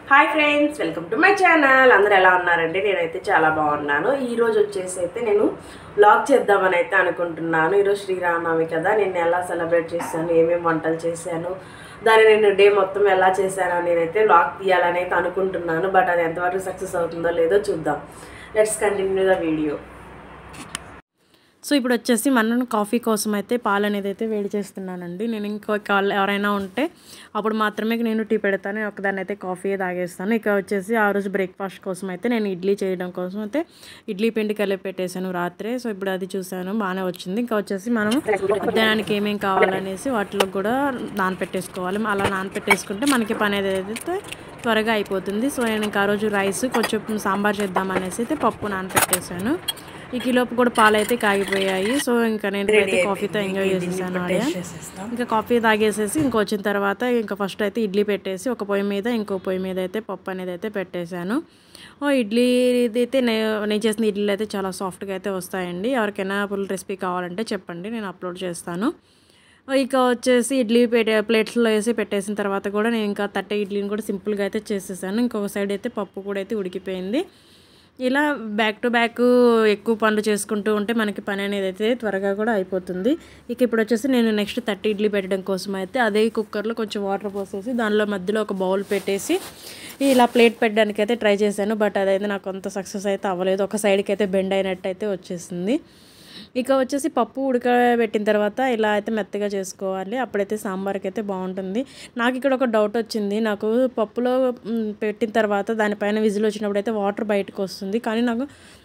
Hi friends, welcome to my channel. అందరూ ఎలా ఉన్నారండి? నేనైతే చాలా బాగున్నాను. ఈరోజు వచ్చేసి అయితే నేను వ్లాగ్ చేద్దామని అయితే అనుకుంటున్నాను. ఈరోజు శ్రీరామనవమి కదా, నేను ఎలా సెలబ్రేట్ చేశాను, ఏమేమి వంటలు చేశాను, దాన్ని నేను డే మొత్తం ఎలా చేశాను నేనైతే వ్లాగ్ తీయాలని అయితే అనుకుంటున్నాను. బట్ అది ఎంతవరకు సక్సెస్ అవుతుందో లేదో చూద్దాం. Let's continue the video. So ఇప్పుడు వచ్చేసి మనం కాఫీ కోసం అయితే పాలు అనేది అయితే వేడి చేస్తున్నానండి. నేను ఎవరైనా ఉంటే అప్పుడు మాత్రమే నేను టీ పెడతాను, ఒకదాన్ని అయితే కాఫీ తాగేస్తాను. ఇక వచ్చేసి ఆ రోజు బ్రేక్ఫాస్ట్ కోసం అయితే నేను ఇడ్లీ చేయడం కోసం అయితే ఇడ్లీ పిండి కలిపి పెట్టేశాను రాత్రే. సో ఇప్పుడు అది చూసాను, బాగానే వచ్చింది. ఇంకా వచ్చేసి మనం మధ్యాహ్నానికి ఏమేమి కావాలనేసి వాటిలో కూడా నానపెట్టేసుకోవాలి. అలా నానపెట్టేసుకుంటే మనకి పని అయితే త్వరగా అయిపోతుంది. సో నేను ఇంకా ఆ రోజు రైస్ కొంచెం సాంబార్ చేద్దామనేసి అయితే పప్పు నానపెట్టేశాను. ఈ కిలోపు కూడా పాలు అయితే కాగిపోయాయి. సో ఇంకా నేను అయితే కాఫీతో ఎంజాయ్ చేసేసాను. ఇంకా కాఫీ తాగేసేసి ఇంకో వచ్చిన తర్వాత ఇంకా ఫస్ట్ అయితే ఇడ్లీ పెట్టేసి ఒక పొయ్యి మీద ఇంకో పొయ్యి మీద అయితే పప్పు అనేది అయితే పెట్టేశాను. ఇడ్లీ అయితే నేను చేసిన ఇడ్లీలు అయితే చాలా సాఫ్ట్గా అయితే వస్తాయండి. ఎవరికైనా ఫుల్ రెసిపీ కావాలంటే చెప్పండి, నేను అప్లోడ్ చేస్తాను. ఇక వచ్చేసి ఇడ్లీ ప్లేట్స్లో వేసి పెట్టేసిన తర్వాత కూడా నేను ఇంకా తట్టే ఇడ్లీని కూడా సింపుల్గా అయితే చేసేసాను. ఇంకొక సైడ్ అయితే పప్పు కూడా అయితే ఉడికిపోయింది. ఇలా బ్యాక్ టు బ్యాక్ ఎక్కువ పనులు చేసుకుంటూ ఉంటే మనకి పని అనేది అయితే త్వరగా కూడా అయిపోతుంది. ఇక ఇప్పుడు వచ్చేసి నేను నెక్స్ట్ 30 ఇడ్లీ పెట్టడం కోసం అయితే అదే కుక్కర్లో కొంచెం వాటర్ పోసేసి దానిలో మధ్యలో ఒక బౌల్ పెట్టేసి ఇలా ప్లేట్ పెట్టడానికి అయితే ట్రై చేశాను. బట్ అదైతే నాకు అంత సక్సెస్ అయితే అవ్వలేదు. ఒక సైడ్కి అయితే బెండ్ అయినట్టు అయితే వచ్చేసింది. ఇక వచ్చేసి పప్పు ఉడకబెట్టిన తర్వాత ఇలా అయితే మెత్తగా చేసుకోవాలి, అప్పుడైతే సాంబార్కి అయితే బాగుంటుంది. నాకు ఇక్కడ ఒక డౌట్ వచ్చింది. నాకు పప్పులో పెట్టిన తర్వాత దానిపైన విజిల్ వచ్చినప్పుడు అయితే వాటర్ బయటకు వస్తుంది. కానీ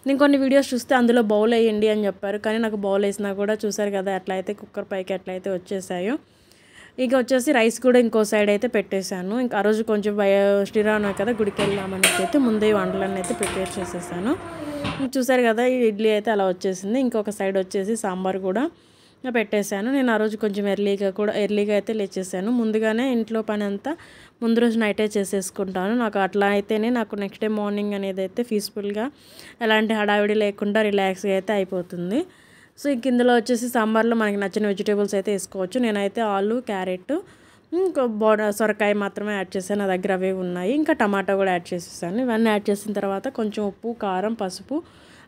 నేను కొన్ని వీడియోస్ చూస్తే అందులో బౌల్ వేయండి అని చెప్పారు. కానీ నాకు బౌల్ వేసినా కూడా చూసారు కదా అట్లా అయితే కుక్కర్ పైకి అట్లా అయితే వచ్చేసాయో. ఇక వచ్చేసి రైస్ కూడా ఇంకో సైడ్ అయితే పెట్టేశాను. ఇంకా ఆ రోజు కొంచెం శ్రీరామనవమి కదా, గుడికి వెళ్దామని అయితే ముందే వంటలన్నీ అయితే ప్రిపేర్ చేసేసాను. చూసారు కదా ఈ ఇడ్లీ అయితే అలా వచ్చేసింది. ఇంకొక సైడ్ వచ్చేసి సాంబార్ కూడా పెట్టేశాను. నేను ఆ రోజు కొంచెం ఎర్లీగా అయితే లేచేసాను. ముందుగానే ఇంట్లో పని అంతా ముందు రోజు నైటే చేసేసుకుంటాను. నాకు అట్లా అయితేనే నాకు నెక్స్ట్ డే మార్నింగ్ అనేది అయితే పీస్ఫుల్గా ఎలాంటి హడావిడి లేకుండా రిలాక్స్గా అయితే అయిపోతుంది. సో ఇందులో వచ్చేసి సాంబార్లో మనకి నచ్చిన వెజిటేబుల్స్ అయితే వేసుకోవచ్చు. నేనైతే ఆలు, క్యారెట్, ఇంకా సొరకాయ మాత్రమే యాడ్ చేశాను. నా దగ్గర అవే ఉన్నాయి. ఇంకా టమాటా కూడా యాడ్ చేసేసాను. ఇవన్నీ యాడ్ చేసిన తర్వాత కొంచెం ఉప్పు, కారం, పసుపు,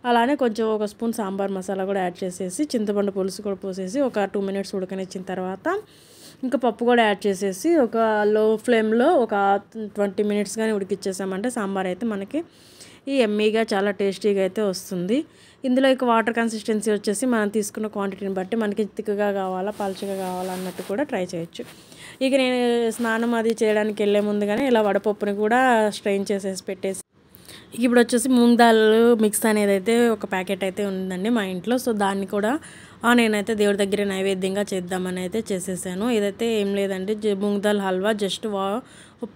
అలానే కొంచెం ఒక స్పూన్ సాంబార్ మసాలా కూడా యాడ్ చేసేసి చింతపండు పులుసు కూడా పోసేసి ఒక 2 మినిట్స్ ఉడకనిచ్చిన తర్వాత ఇంకా పప్పు కూడా యాడ్ చేసేసి ఒక లో ఫ్లేమ్లో ఒక 20 మినిట్స్ కానీ ఉడికిచ్చేసామంటే సాంబార్ అయితే మనకి ఈ ఎమ్మీగా చాలా టేస్టీగా అయితే వస్తుంది. ఇందులో ఇక వాటర్ కన్సిస్టెన్సీ వచ్చేసి మనం తీసుకున్న క్వాంటిటీని బట్టి మనకి తిక్కుగా కావాలా, పలుచగా కావాలా అన్నట్టు కూడా ట్రై చేయొచ్చు. ఇక నేను స్నానం అది చేయడానికి వెళ్ళే ముందుగానే ఇలా వడపప్పుని కూడా స్ట్రెయిన్ చేసేసి పెట్టేసి ఇప్పుడు వచ్చేసి మూంగ్ దాల్ మిక్స్ అనేది అయితే ఒక ప్యాకెట్ అయితే ఉందండి మా ఇంట్లో. సో దాన్ని కూడా నేనైతే దేవుడి దగ్గర నైవేద్యంగా చేద్దామని అయితే చేసేసాను. ఇదైతే ఏం లేదండి, మూంగ్ దాల్ హల్వా జస్ట్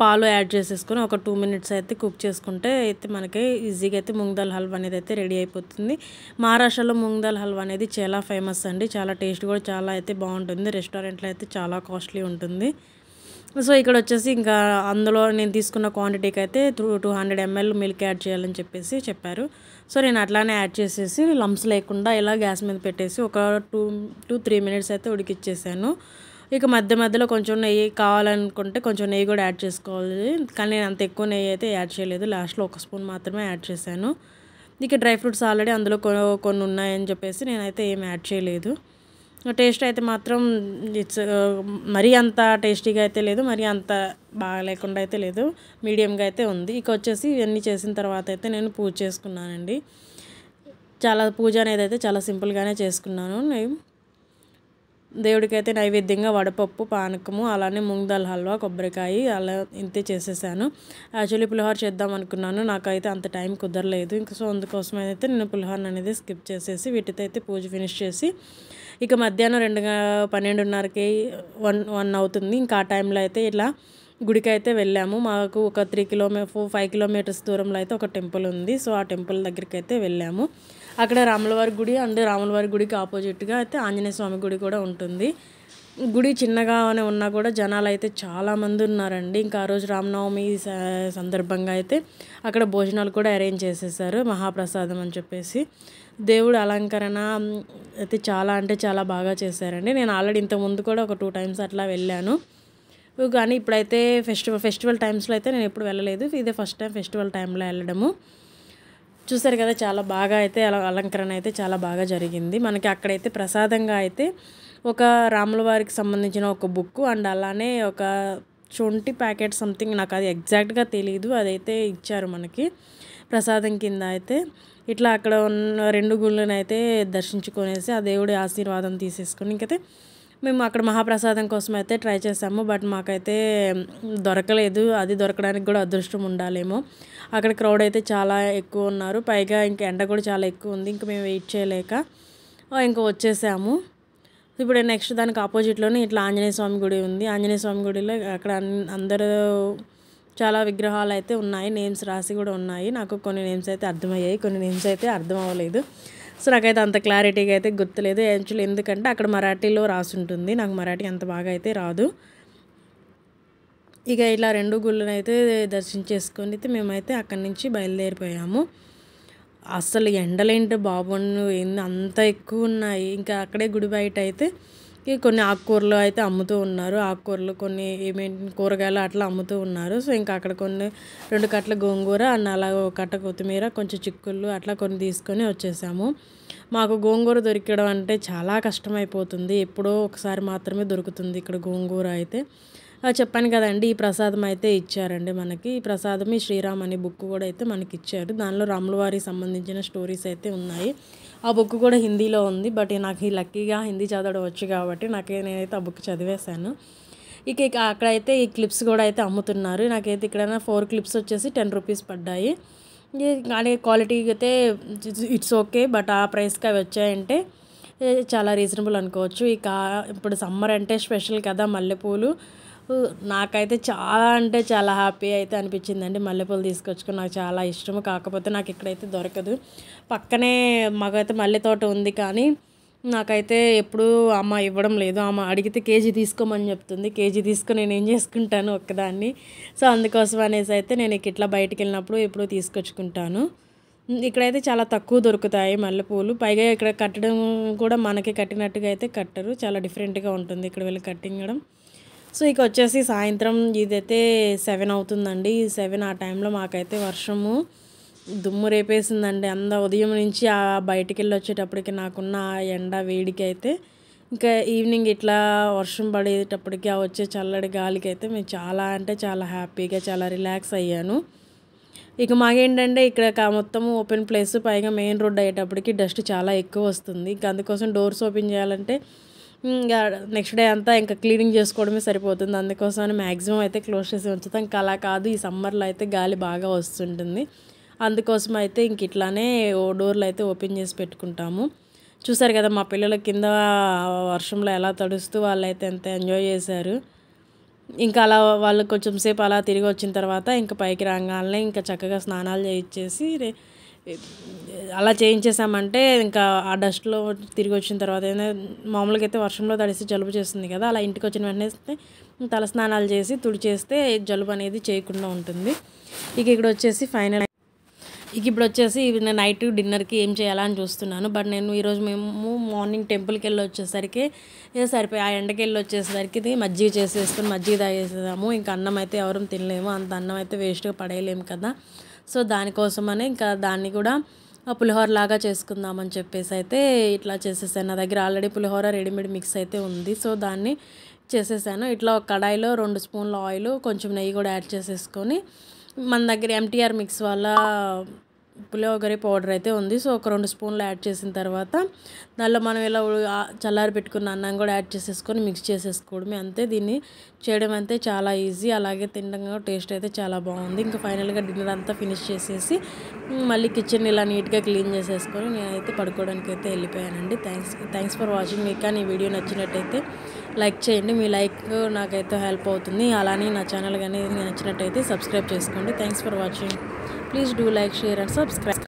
పాలు యాడ్ చేసేసుకొని ఒక 2 మినిట్స్ అయితే కుక్ చేసుకుంటే అయితే మనకి ఈజీగా అయితే మూంగ్ దాల్ హల్వా అనేది అయితే రెడీ అయిపోతుంది. మహారాష్ట్రలో మూంగ్ దాల్ హల్వా అనేది చాలా ఫేమస్ అండి. చాలా టేస్ట్ కూడా చాలా అయితే బాగుంటుంది. రెస్టారెంట్లో అయితే చాలా కాస్ట్లీ ఉంటుంది. సో ఇక్కడ వచ్చేసి ఇంకా అందులో నేను తీసుకున్న క్వాంటిటీకి అయితే 200 ml మిల్క్ యాడ్ చేయాలని చెప్పారు. సో నేను అట్లానే యాడ్ చేసేసి లంప్స్ లేకుండా ఇలా గ్యాస్ మీద పెట్టేసి ఒక 2-3 మినిట్స్ అయితే ఉడికిచ్చేసాను. ఇక మధ్యలో కొంచెం నెయ్యి కావాలనుకుంటే కొంచెం నెయ్యి కూడా యాడ్ చేసుకోవాలి. కానీ నేను అంత ఎక్కువ నెయ్యి అయితే యాడ్ చేయలేదు, లాస్ట్లో ఒక స్పూన్ మాత్రమే యాడ్ చేశాను. ఇక డ్రై ఫ్రూట్స్ ఆల్రెడీ అందులో కొన్ని ఉన్నాయని చెప్పేసి నేనైతే ఏం యాడ్ చేయలేదు. టేస్ట్ అయితే మాత్రం మరీ అంత టేస్టీగా అయితే లేదు, మరీ అంత బాగా లేకుండా అయితే లేదు, మీడియంగా అయితే ఉంది. ఇక వచ్చేసి ఇవన్నీ చేసిన తర్వాత అయితే నేను పూజ చేసుకున్నానండి. పూజ అనేది అయితే చాలా సింపుల్గానే చేసుకున్నాను. దేవుడికి అయితే నైవేద్యంగా వడపప్పు, పానకము, అలానే మూంగ్ దాల్ హల్వా, కొబ్బరికాయ అలా ఇంతే చేసేసాను. యాక్చువల్లీ పులిహోర చేద్దాం అనుకున్నాను, నాకైతే అంత టైం కుదరలేదు. ఇంకా సో అందుకోసం అయితే నేను పులిహోర అనేది స్కిప్ చేసేసి వీటితో అయితే పూజ ఫినిష్ చేసి ఇక మధ్యాహ్నం 12:30కి 1 అవుతుంది. ఇంకా ఆ టైంలో అయితే ఇలా గుడికి అయితే వెళ్ళాము. మాకు ఒక 5 కిలోమీటర్స్ దూరంలో అయితే ఒక టెంపుల్ ఉంది. సో ఆ టెంపుల్ దగ్గరికి అయితే వెళ్ళాము. అక్కడ రాములవారి గుడి అండ్ రాములవారి గుడికి ఆపోజిట్గా అయితే ఆంజనేయ స్వామి గుడి కూడా ఉంటుంది. గుడి చిన్నగానే ఉన్నా కూడా జనాలు అయితే చాలామంది ఉన్నారండి. ఇంకా ఆ రోజు రామనవమి సందర్భంగా అయితే అక్కడ భోజనాలు కూడా అరేంజ్ చేసేసారు, మహాప్రసాదం అని చెప్పేసి. దేవుడు అలంకరణ అయితే చాలా బాగా చేశారండి. నేను ఆల్రెడీ ఇంతకుముందు కూడా ఒక 2 టైమ్స్ అట్లా వెళ్ళాను. కానీ ఇప్పుడైతే ఫెస్టివల్ టైమ్స్లో అయితే నేను ఎప్పుడు వెళ్ళలేదు. ఇదే ఫస్ట్ టైం ఫెస్టివల్ టైంలో వెళ్ళడము. చూసారు కదా, చాలా బాగా అయితే అలంకరణ అయితే చాలా బాగా జరిగింది. మనకి అక్కడైతే ప్రసాదంగా అయితే ఒక రాముల వారికి సంబంధించిన ఒక బుక్ అండ్ అలానే ఒక శొంఠి ప్యాకెట్ సంథింగ్, నాకు అది ఎగ్జాక్ట్గా తెలియదు, అదైతే ఇచ్చారు మనకి ప్రసాదం కింద. అయితే ఇట్లా అక్కడ ఉన్న 2 గుళ్ళను అయితే దర్శించుకొనేసి ఆ దేవుడి ఆశీర్వాదం తీసేసుకొని ఇంకైతే మేము అక్కడ మహాప్రసాదం కోసం అయితే ట్రై చేసాము. బట్ మాకైతే దొరకలేదు. అది దొరకడానికి కూడా అదృష్టం ఉండాలేమో. అక్కడ క్రౌడ్ అయితే చాలా ఎక్కువ ఉన్నారు. పైగా ఇంకా ఎండ కూడా చాలా ఎక్కువ ఉంది. ఇంకా మేము వెయిట్ చేయలేక ఇంకా వచ్చేసాము. ఇప్పుడు నెక్స్ట్ దానికి ఆపోజిట్లోనే ఇట్లా ఆంజనేయ స్వామి గుడి ఉంది. ఆంజనేయ స్వామి గుడిలో అక్కడ అందరూ చాలా విగ్రహాలు అయితే ఉన్నాయి. నేమ్స్ రాసి కూడా ఉన్నాయి. నాకు కొన్ని నేమ్స్ అయితే అర్థమయ్యాయి, కొన్ని నేమ్స్ అయితే అర్థం అవ్వలేదు. సో నాకైతే అంత క్లారిటీగా అయితే గుర్తులేదు యాక్చువల్లీ, ఎందుకంటే అక్కడ మరాఠీలో రాసి ఉంటుంది. నాకు మరాఠీ అంత బాగా అయితే రాదు. ఇక ఇలా 2 గుళ్ళను అయితే దర్శించేసుకొని అయితే మేమైతే అక్కడి నుంచి బయలుదేరిపోయాము. అసలు ఎండలేంటి బాబు, ఏంది అంత ఎక్కువ ఉన్నాయి. ఇంకా అక్కడే గుడి బయట అయితే కొన్ని ఆకుకూరలు అయితే అమ్ముతూ ఉన్నారు. ఆకుకూరలు కొన్ని ఏమేంటి కూరగాయలు అట్లా అమ్ముతూ ఉన్నారు. సో ఇంకా అక్కడ కొన్ని 2 కట్టల గోంగూర అండ్ అలా 1 కట్ట కొత్తిమీర, కొంచెం చిక్కుళ్ళు అట్లా కొన్ని తీసుకొని వచ్చేసాము. మాకు గోంగూర దొరికడం అంటే చాలా కష్టమైపోతుంది. ఎప్పుడో ఒకసారి మాత్రమే దొరుకుతుంది ఇక్కడ గోంగూర అయితే. చెప్పాను కదండి, ఈ ప్రసాదం అయితే ఇచ్చారండి మనకి. ఈ ప్రసాదం ఈ శ్రీరామ్ అనే బుక్ కూడా అయితే మనకి ఇచ్చారు. దానిలో రాముల వారికి సంబంధించిన స్టోరీస్ అయితే ఉన్నాయి. ఆ బుక్ కూడా హిందీలో ఉంది. బట్ నాకు ఈ లక్కీగా హిందీ చదవడం వచ్చు కాబట్టి నేనైతే ఆ బుక్ చదివేశాను. ఇక అక్కడైతే ఈ క్లిప్స్ కూడా అయితే అమ్ముతున్నారు. నాకైతే ఇక్కడ 4 క్లిప్స్ వచ్చేసి 10 రూపీస్ పడ్డాయి. కానీ క్వాలిటీ అయితే ఇట్స్ ఓకే. బట్ ఆ ప్రైస్కి అవి వచ్చాయంటే చాలా రీజనబుల్ అనుకోవచ్చు. ఇక ఇప్పుడు సమ్మర్ అంటే స్పెషల్ కదా మల్లెపూలు. నాకైతే చాలా అంటే చాలా హ్యాపీ అయితే అనిపించిందండి. మల్లెపూలు తీసుకొచ్చుకొని నాకు చాలా ఇష్టము. కాకపోతే నాకు ఇక్కడైతే దొరకదు. పక్కనే మాకైతే మల్లె తోట ఉంది, కానీ నాకైతే ఎప్పుడూ అమ్మ ఇవ్వడం లేదు. అమ్మ అడిగితే కేజీ తీసుకోమని చెప్తుంది. కేజీ తీసుకొని నేను ఏం చేసుకుంటాను ఒక్కదాన్ని. సో అందుకోసం అనేసి అయితే నేను ఇట్లా బయటికి వెళ్ళినప్పుడు ఎప్పుడూ తీసుకొచ్చుకుంటాను. ఇక్కడైతే చాలా తక్కువ దొరుకుతాయి మల్లెపూలు. పైగా ఇక్కడ కట్టడం కూడా మనకి కట్టినట్టుగా అయితే కట్టరు. చాలా డిఫరెంట్గా ఉంటుంది ఇక్కడ వీళ్ళు కట్టించడం. సో ఇక వచ్చేసి సాయంత్రం ఇదైతే 7 అవుతుందండి. 7 ఆ టైంలో మాకైతే వర్షము దుమ్ము రేపేసిందండి. ఉదయం నుంచి బయటికి వెళ్ళి వచ్చేటప్పటికి నాకున్న ఎండ వేడికి అయితే ఇంకా ఈవినింగ్ ఇట్లా వర్షం పడేటప్పటికి వచ్చే చల్లటి గాలికి అయితే మేము చాలా అంటే చాలా హ్యాపీగా చాలా రిలాక్స్ అయ్యాను. ఇక మాకేంటంటే ఇక్కడ మొత్తం ఓపెన్ ప్లేస్, పైగా మెయిన్ రోడ్ అయ్యేటప్పటికి డస్ట్ చాలా ఎక్కువ వస్తుంది. ఇంకా అందుకోసం డోర్స్ ఓపెన్ చేయాలంటే ఇంకా నెక్స్ట్ డే అంతా ఇంకా క్లీనింగ్ చేసుకోవడమే సరిపోతుంది. అందుకోసం మ్యాక్సిమం అయితే క్లోజ్ చేసి ఉంచుతాం. ఇంకా అలా కాదు, ఈ సమ్మర్లో అయితే గాలి బాగా వస్తుంటుంది. అందుకోసం అయితే ఇంక ఇట్లానే డోర్లు అయితే ఓపెన్ చేసి పెట్టుకుంటాము. చూసారు కదా మా పిల్లల కింద వర్షంలో ఎలా తడుస్తూ వాళ్ళైతే ఎంత ఎంజాయ్ చేశారు. ఇంకా అలా వాళ్ళు కొంచెం సేపు అలా తిరిగి వచ్చిన తర్వాత ఇంకా పైకి రాగానే ఇంకా చక్కగా స్నానాలు చేయించేసి అలా చేయించేసామంటే ఇంకా ఆ డస్ట్లో తిరిగి వచ్చిన తర్వాత మామూలుగా అయితే వర్షంలో తడిసి జలుబు చేస్తుంది కదా, అలా ఇంటికి వచ్చిన వెంటనే తల స్నానాలు చేసి తుడిచేస్తే జలుబు అనేది చేయకుండా ఉంటుంది. ఇక్కడ వచ్చేసి ఫైనల్ ఇప్పుడు వచ్చేసి నైట్ డిన్నర్కి ఏం చేయాలని చూస్తున్నాను. బట్ నేను ఈరోజు మేము మార్నింగ్ టెంపుల్కి వెళ్ళి వచ్చేసరికి సరిపోయి ఆ ఎండకి వెళ్ళి వచ్చేసరికి మజ్జిగ చేసేసుకొని మజ్జిగ తాగేసేదాము. ఇంకా అన్నం అయితే ఎవరూ తినలేము, అంత అన్నం అయితే వేస్ట్గా పడేయలేము కదా. సో దానికోసమనే ఇంకా దాన్ని కూడా పులిహోర లాగా చేసుకుందామని చెప్పేసి అయితే ఇట్లా చేసేసాను. నా దగ్గర ఆల్రెడీ పులిహోర రెడీమేడ్ మిక్స్ అయితే ఉంది. సో దాన్ని చేసేసాను. ఇట్లా ఒక కడాయిలో 2 స్పూన్ల ఆయిల్, కొంచెం నెయ్యి కూడా యాడ్ చేసేసుకొని మన దగ్గర ఎంటీఆర్ మిక్స్ వల్ల పులిహోర పౌడర్ అయితే ఉంది. సో ఒక 2 స్పూన్లు యాడ్ చేసిన తర్వాత దానిలో మనం ఇలా చల్లారి పెట్టుకున్న అన్నం కూడా యాడ్ చేసేసుకొని మిక్స్ చేసేసుకోవడమే, అంతే. దీన్ని చేయడం అయితే చాలా ఈజీ, అలాగే తినడం టేస్ట్ అయితే చాలా బాగుంది. ఇంకా ఫైనల్గా డిన్నర్ అంతా ఫినిష్ చేసేసి మళ్ళీ కిచెన్ ఇలా నీట్గా క్లీన్ చేసేసుకొని నేనైతే పడుకోవడానికి అయితే వెళ్ళిపోయానండి. Thanks for watching. మీకు కానీ ఈ వీడియో నచ్చినట్టయితే లైక్ చేయండి. మీ లైక్ నాకైతే హెల్ప్ అవుతుంది. అలానే నా ఛానల్ కానీ నచ్చినట్టయితే సబ్స్క్రైబ్ చేసుకోండి. Thanks for watching. Please do like, share and subscribe.